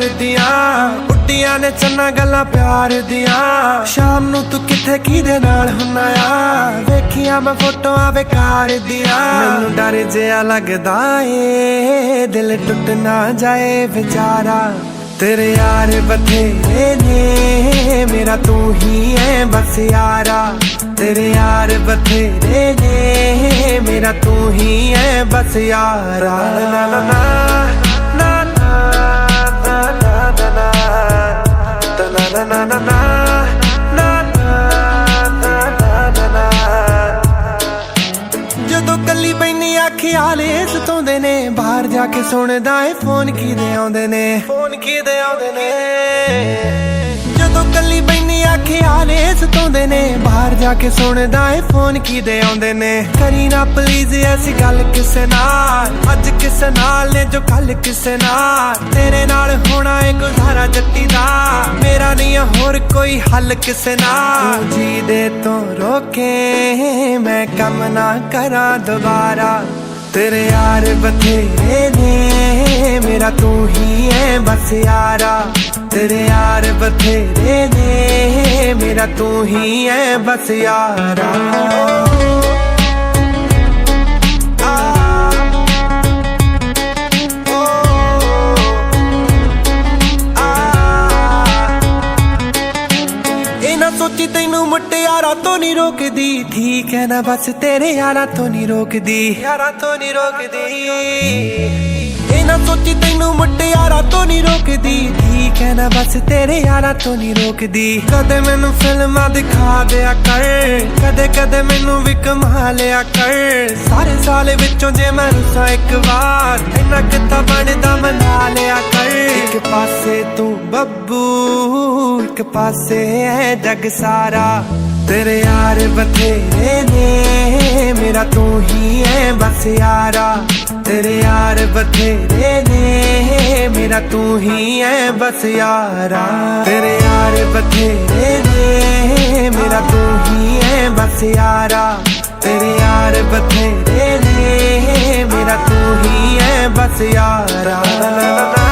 यार दिया उड्डियां ने चन्ना गल्लां प्यार दिया शाम नू तू किथे किदे नाल हुन्ना आ वेखिया मैं फोटोआं बेकार दिया मैनू डर जिहा लगदा ए दिल टुट ना जाए बेचारा तेरे यार बथेरे ने मेरा तू ही है बस यारा तेरे यार बथेरे ने मेरा तू ही है बस यारा ना ना ना जदों कल्ली बैनी ख्याल सताउंदे ने बाहर जाके सुनदा ए फोन किदे आउंदे ने जदों कल्ली बैनी ख्याल सताउंदे ने बाहर जाके सुनदा ए फोन किदे आउंदे ने करी ना प्लीज ऐसी गल किसे नाल अज किसे नाल ने जो कल किसे नाल तेरे नाल होना है गुजारा जट्टी दा मेरा नहीं होर कोई हल किसे नाल जी दे तो रोके मैं कम ना करा दोबारा तेरे यार बथेरे ने मेरा तू ही है बस यारा तेरे यार बथेरे ने मेरा तू ही है बस यारा सोची तेनू मुटियारा तो नहीं रोकदी ठीक है ना बस तेरे यारा तो नहीं रोकदी ना सोची तेनू मुटियारा तो नहीं रोकदी ठीक है ना बस तेरे यारा तो नहीं रोकदी कदे मैनू फिल्मां दिखा दिया कर कदे कदे मैनू भी कमा लिया कर सारे साल विचों जे मैं रुसा एक बार इन्ना किता बनदा मना लिया कर एक पासे तू बब्बू एक पासे है जग सारा तेरे यार बथेरे ने मेरा तू ही है बस यारा तेरे यार बथेरे ने मेरा तू ही है बस यारा तेरे यार बथेरे ने मेरा तू ही है बस यारा तेरे यार बथेरे ने मेरा तू ही है बस यारा